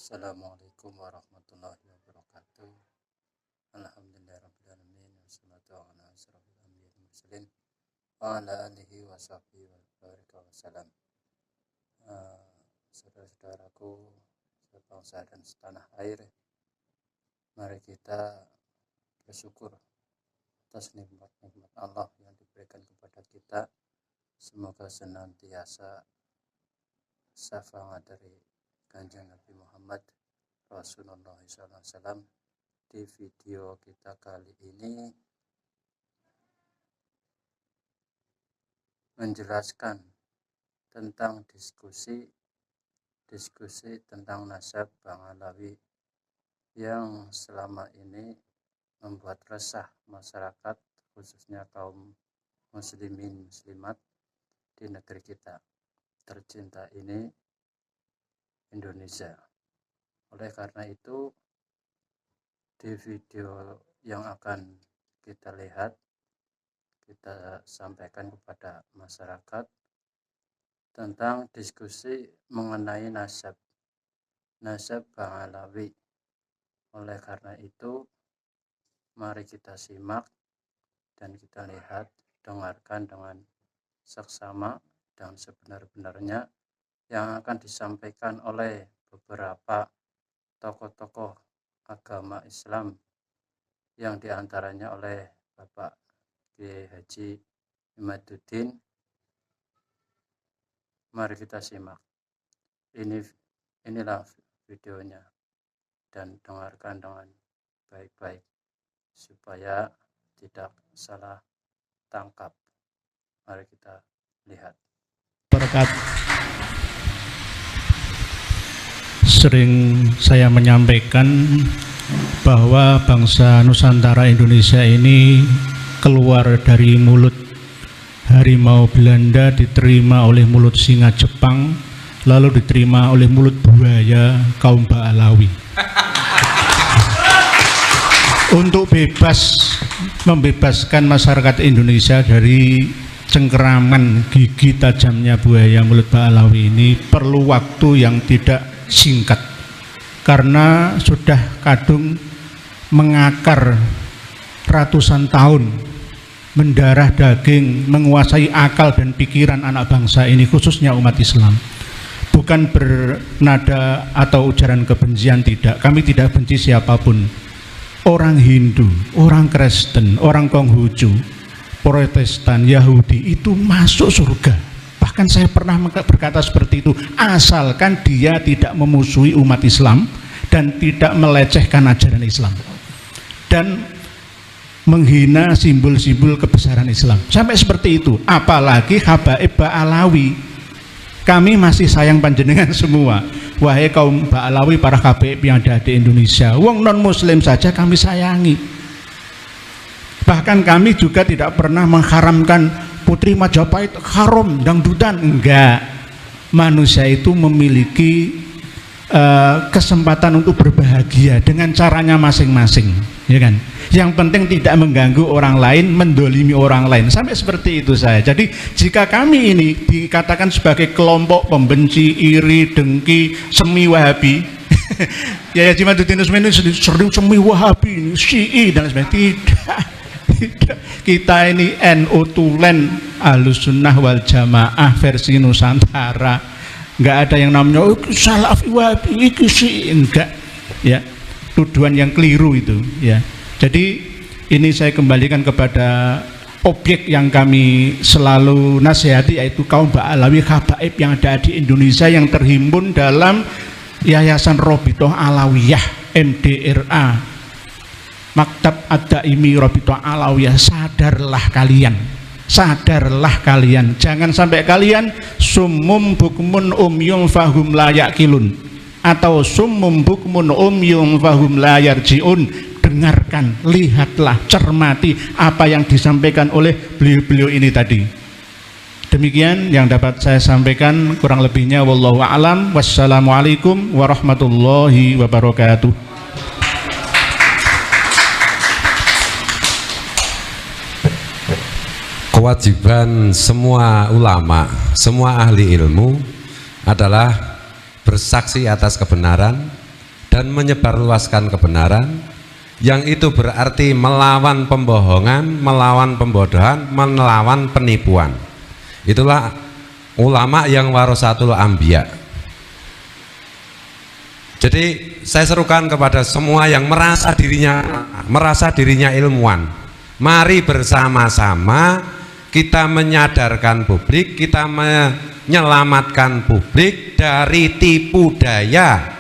Assalamualaikum warahmatullahi wabarakatuh. Alhamdulillahirrahmanirrahim. Wassalatu ala asrofil anbiya wal mursalin wa ala alihi wa sahbihi wa wasallam. Saudara-saudaraku sebangsa dan setanah air, mari kita bersyukur atas nikmat-nikmat Allah yang diberikan kepada kita. Semoga senantiasa syafaat dari Kanjeng Nabi Muhammad Rasulullah SAW. Di video kita kali ini menjelaskan tentang diskusi tentang nasab Bang Alawi yang selama ini membuat resah masyarakat, khususnya kaum muslimin muslimat di negeri kita tercinta ini, Indonesia. Oleh karena itu, di video yang akan kita lihat, kita sampaikan kepada masyarakat tentang diskusi mengenai nasab Bang Alawi. Oleh karena itu, mari kita simak dan kita lihat, dengarkan dengan seksama dan sebenar-benarnya yang akan disampaikan oleh beberapa tokoh-tokoh agama Islam, yang diantaranya oleh Bapak Kiai Haji Imaduddin. Mari kita simak. Inilah videonya dan dengarkan dengan baik-baik supaya tidak salah tangkap. Mari kita lihat. Berkat sering saya menyampaikan bahwa bangsa Nusantara Indonesia ini keluar dari mulut harimau Belanda, diterima oleh mulut singa Jepang, lalu diterima oleh mulut buaya kaum Ba'alawi. Untuk membebaskan masyarakat Indonesia dari cengkeraman gigi tajamnya buaya mulut Ba'alawi ini perlu waktu yang tidak singkat, karena sudah kadung mengakar ratusan tahun, mendarah daging, menguasai akal dan pikiran anak bangsa ini, khususnya umat Islam. Bukan bernada atau ujaran kebencian, tidak, kami tidak benci siapapun. Orang Hindu, orang Kristen, orang Konghucu, Protestan, Yahudi itu masuk surga. Bahkan saya pernah berkata seperti itu, asalkan dia tidak memusuhi umat Islam dan tidak melecehkan ajaran Islam dan menghina simbol-simbol kebesaran Islam, sampai seperti itu. Apalagi habaib Ba'alawi, kami masih sayang panjenengan semua, wahai kaum Ba'alawi, para habaib yang ada di Indonesia. Wong non muslim saja kami sayangi. Bahkan kami juga tidak pernah mengharamkan Putri Majapahit haram dangdutan, enggak. Manusia itu memiliki kesempatan untuk berbahagia dengan caranya masing-masing, ya kan? Yang penting tidak mengganggu orang lain, mendolimi orang lain, sampai seperti itu saya. Jadi jika kami ini dikatakan sebagai kelompok pembenci, iri, dengki, semi Wahabi, ya Jimaduddin Usmani sering semi Wahabi, Syi'i dan sebagainya, tidak. Kita ini NU Tulen, Ahlussunnah wal Jamaah versi Nusantara. Enggak ada yang namanya Salafi Wahabi, enggak, ya. Tuduhan yang keliru itu, ya. Jadi ini saya kembalikan kepada objek yang kami selalu nasihati, yaitu kaum Ba'alawi habaib yang ada di Indonesia yang terhimpun dalam Yayasan Robitoh Alawiyah MDRA, Maktab Ad-Daimi Robitoh Alawiyah. Sadarlah kalian, jangan sampai kalian summum bukmun umyum fahum la yaqilun atau summum bukmun umyum fahum la yarjiun. Dengarkan, lihatlah, cermati apa yang disampaikan oleh beliau-beliau ini tadi. Demikian yang dapat saya sampaikan, kurang lebihnya wallahu a'lam. Wassalamualaikum warahmatullahi wabarakatuh. Kewajiban semua ulama, semua ahli ilmu adalah bersaksi atas kebenaran, dan menyebarluaskan kebenaran, yang itu berarti melawan pembohongan, melawan pembodohan, melawan penipuan. Itulah ulama yang warasatul anbiya. Jadi saya serukan kepada semua yang merasa dirinya ilmuwan, mari bersama-sama kita menyadarkan publik, kita menyelamatkan publik dari tipu daya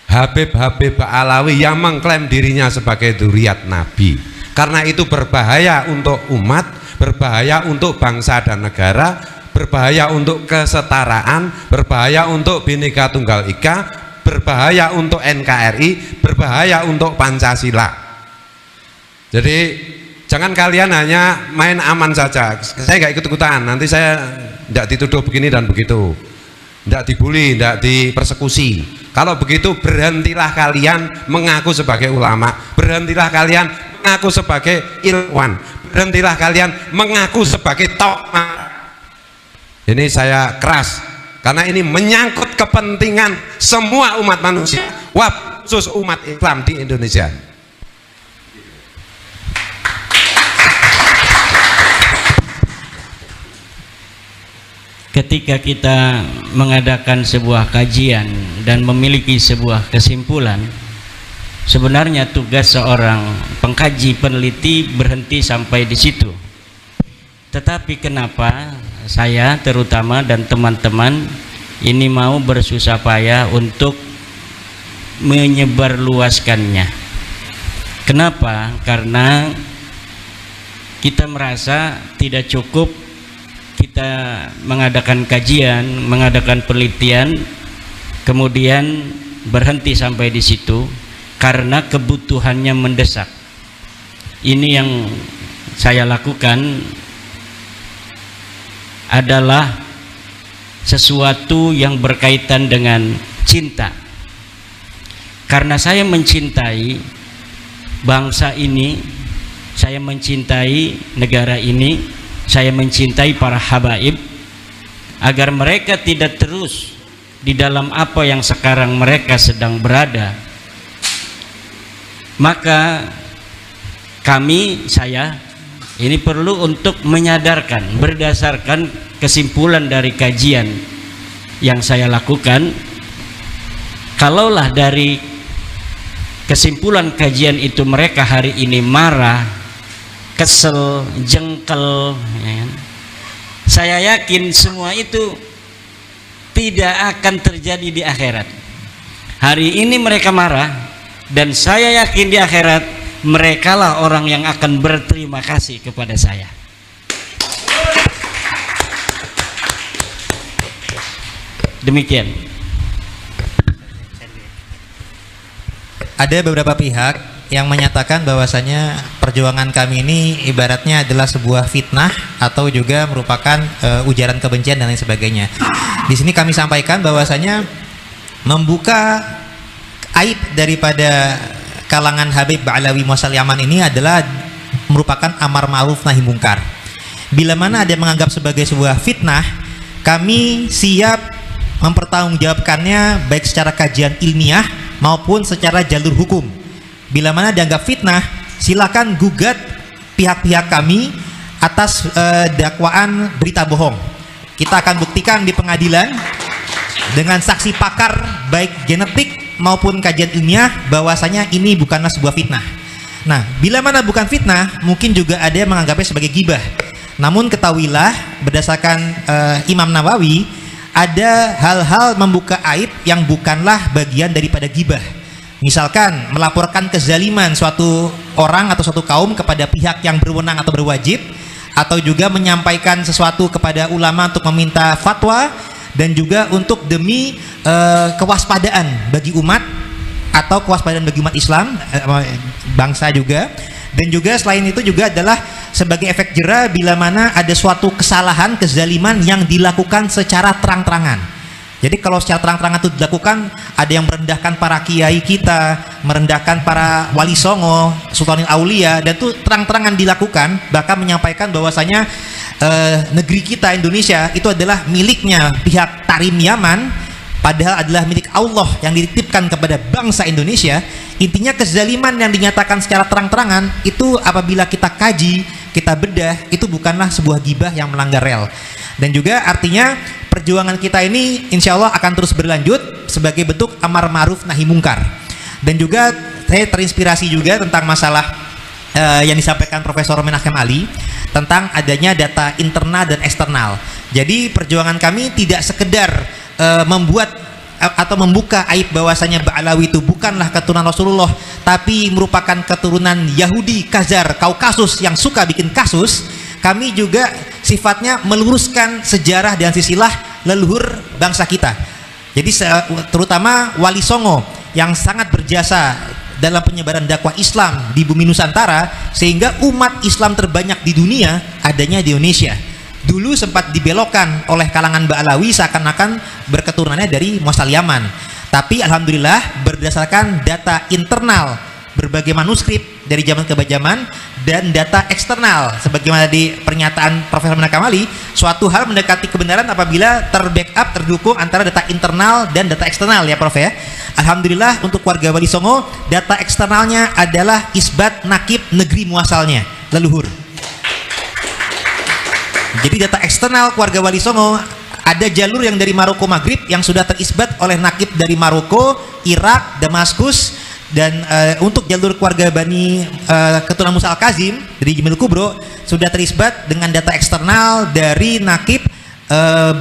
Habib-Habib Ba'alawi yang mengklaim dirinya sebagai dzurriyyat Nabi. Karena itu berbahaya untuk umat, berbahaya untuk bangsa dan negara, berbahaya untuk kesetaraan, berbahaya untuk Bhinneka Tunggal Ika, berbahaya untuk NKRI, berbahaya untuk Pancasila. Jadi jangan kalian hanya main aman saja. Saya nggak ikut-ikutan, nanti saya tidak dituduh begini dan begitu, tidak dibully, tidak dipersekusi. Kalau begitu berhentilah kalian mengaku sebagai ulama, berhentilah kalian mengaku sebagai ilmuwan, berhentilah kalian mengaku sebagai tokoh. Ini saya keras, karena ini menyangkut kepentingan semua umat manusia, khusus umat Islam di Indonesia. Ketika kita mengadakan sebuah kajian dan memiliki sebuah kesimpulan, sebenarnya tugas seorang pengkaji peneliti berhenti sampai di situ. Tetapi kenapa saya terutama dan teman-teman ini mau bersusah payah untuk menyebarluaskannya? Kenapa? Karena kita merasa tidak cukup kita mengadakan kajian, mengadakan penelitian, kemudian berhenti sampai di situ, karena kebutuhannya mendesak. Ini yang saya lakukan adalah sesuatu yang berkaitan dengan cinta. Karena saya mencintai bangsa ini, saya mencintai negara ini, saya mencintai para habaib, agar mereka tidak terus di dalam apa yang sekarang mereka sedang berada. Maka saya ini perlu untuk menyadarkan berdasarkan kesimpulan dari kajian yang saya lakukan. Kalaulah dari kesimpulan kajian itu mereka hari ini marah, kesel, jengkel, ya, saya yakin semua itu tidak akan terjadi di akhirat. Hari ini mereka marah, dan saya yakin di akhirat merekalah orang yang akan berterima kasih kepada saya. Demikian. Ada beberapa pihak yang menyatakan bahwasanya perjuangan kami ini ibaratnya adalah sebuah fitnah atau juga merupakan ujaran kebencian dan lain sebagainya. Di sini kami sampaikan bahwasanya membuka aib daripada kalangan Habib Ba'alawi Muasal Yaman ini adalah merupakan amar ma'ruf nahi mungkar. Bila mana ada yang menganggap sebagai sebuah fitnah, kami siap mempertanggungjawabkannya baik secara kajian ilmiah maupun secara jalur hukum. Bila mana dianggap fitnah, silakan gugat pihak-pihak kami atas dakwaan berita bohong. Kita akan buktikan di pengadilan dengan saksi pakar baik genetik maupun kajian ilmiah bahwasanya ini bukanlah sebuah fitnah. Nah, bila mana bukan fitnah, mungkin juga ada yang menganggapnya sebagai gibah. Namun ketahuilah berdasarkan Imam Nawawi, ada hal-hal membuka aib yang bukanlah bagian daripada gibah. Misalkan melaporkan kezaliman suatu orang atau suatu kaum kepada pihak yang berwenang atau berwajib, atau juga menyampaikan sesuatu kepada ulama untuk meminta fatwa, dan juga untuk demi kewaspadaan bagi umat atau kewaspadaan bagi umat Islam, bangsa juga. Dan juga selain itu juga adalah sebagai efek jera bila mana ada suatu kesalahan, kezaliman yang dilakukan secara terang-terangan. Jadi kalau secara terang-terangan itu dilakukan, ada yang merendahkan para kiai kita, merendahkan para wali songo, sultanil aulia, dan itu terang-terangan dilakukan, bahkan menyampaikan bahwasanya negeri kita Indonesia itu adalah miliknya pihak Tarim Yaman, padahal adalah milik Allah yang dititipkan kepada bangsa Indonesia. Intinya kezaliman yang dinyatakan secara terang-terangan itu apabila kita kaji, kita bedah, itu bukanlah sebuah gibah yang melanggar rel. Dan juga artinya perjuangan kita ini insya Allah akan terus berlanjut sebagai bentuk amar ma'ruf nahi mungkar. Dan juga saya terinspirasi juga tentang masalah yang disampaikan Profesor Menachem Ali tentang adanya data internal dan eksternal. Jadi perjuangan kami tidak sekedar membuat atau membuka aib bahwasanya Ba'alawi itu bukanlah keturunan Rasulullah, tapi merupakan keturunan Yahudi Khazar Kaukasus yang suka bikin kasus. Kami juga sifatnya meluruskan sejarah dan silsilah leluhur bangsa kita. Jadi terutama Wali Songo yang sangat berjasa dalam penyebaran dakwah Islam di bumi Nusantara, sehingga umat Islam terbanyak di dunia adanya di Indonesia. Dulu sempat dibelokkan oleh kalangan Ba'alawi seakan-akan berketurunannya dari Muasal Yaman. Tapi alhamdulillah berdasarkan data internal berbagai manuskrip dari zaman ke zaman dan data eksternal sebagaimana di pernyataan Profesor Menachem Ali, suatu hal mendekati kebenaran apabila terbackup, terdukung antara data internal dan data eksternal ya Prof ya. Alhamdulillah untuk warga Wali Songo data eksternalnya adalah isbat nakib negeri muasalnya leluhur. Jadi data eksternal keluarga Wali Songo ada jalur yang dari Maroko Maghrib yang sudah terisbat oleh nakib dari Maroko, Irak, Damaskus, dan untuk jalur keluarga Bani keturunan Musa Al-Kazim dari Jimil Kubro sudah terisbat dengan data eksternal dari nakib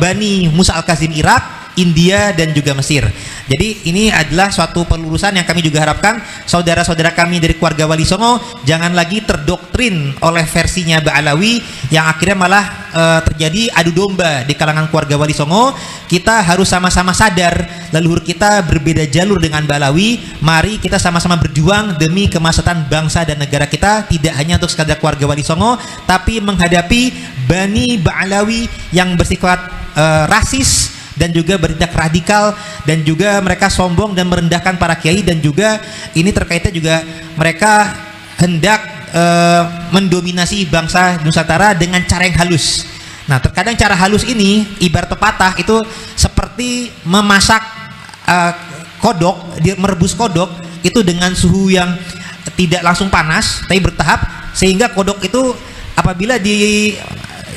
Bani Musa Al-Kazim Irak, India, dan juga Mesir. Jadi ini adalah suatu pelurusan yang kami juga harapkan saudara-saudara kami dari keluarga Wali Songo jangan lagi terdoktrin oleh versinya Ba'alawi yang akhirnya malah terjadi adu domba di kalangan keluarga Wali Songo. Kita harus sama-sama sadar leluhur kita berbeda jalur dengan Ba'alawi. Mari kita sama-sama berjuang demi kemaslahatan bangsa dan negara kita, tidak hanya untuk sekadar keluarga Wali Songo, tapi menghadapi Bani Ba'alawi yang bersifat rasis dan juga bertindak radikal, dan juga mereka sombong dan merendahkan para kiai, dan juga ini terkaitnya juga mereka hendak mendominasi bangsa Nusantara dengan cara yang halus. Nah terkadang cara halus ini ibarat pepatah itu seperti memasak kodok, merebus kodok itu dengan suhu yang tidak langsung panas tapi bertahap, sehingga kodok itu apabila direbus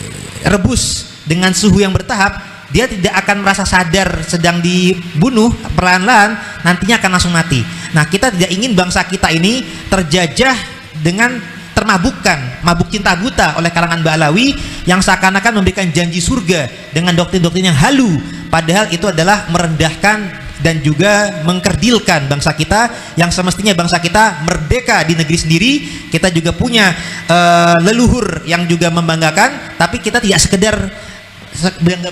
dengan suhu yang bertahap dia tidak akan merasa sadar sedang dibunuh, perlahan-lahan nantinya akan langsung mati. Nah kita tidak ingin bangsa kita ini terjajah dengan termabukkan, mabuk cinta buta oleh kalangan Ba'alawi yang seakan-akan memberikan janji surga dengan doktrin-doktrin yang halu, padahal itu adalah merendahkan dan juga mengkerdilkan bangsa kita yang semestinya bangsa kita merdeka di negeri sendiri. Kita juga punya leluhur yang juga membanggakan, tapi kita tidak sekedar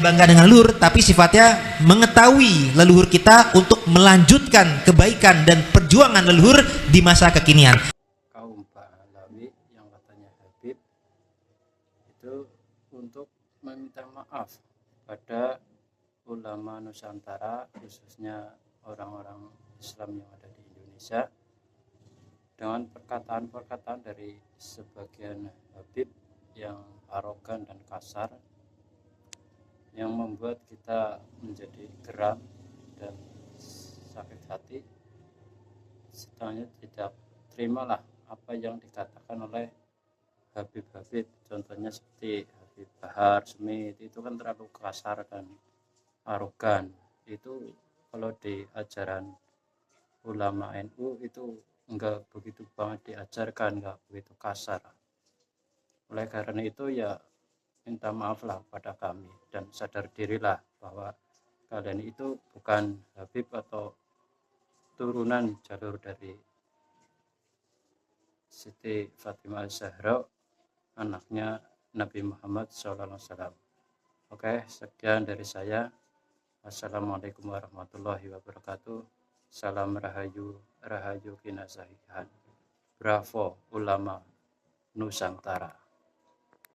bangga dengan leluhur, tapi sifatnya mengetahui leluhur kita untuk melanjutkan kebaikan dan perjuangan leluhur di masa kekinian. Kaum Ba'alawi yang katanya Habib itu untuk meminta maaf pada ulama Nusantara, khususnya orang-orang Islam yang ada di Indonesia, dengan perkataan-perkataan dari sebagian Habib yang arogan dan kasar, yang membuat kita menjadi geram dan sakit hati. Setidaknya tidak terimalah apa yang dikatakan oleh Habib-Habib, contohnya seperti Habib Bahar Smith, itu kan terlalu kasar dan arogan. Itu kalau di ajaran ulama NU itu enggak begitu banget diajarkan, enggak begitu kasar. Oleh karena itu ya minta maaflah pada kami dan sadar dirilah bahwa kalian itu bukan Habib atau turunan jalur dari Siti Fatimah Az-Zahra, anaknya Nabi Muhammad SAW. Oke, sekian dari saya. Assalamualaikum warahmatullahi wabarakatuh. Salam rahayu, rahayu kinasahihan. Bravo ulama Nusantara.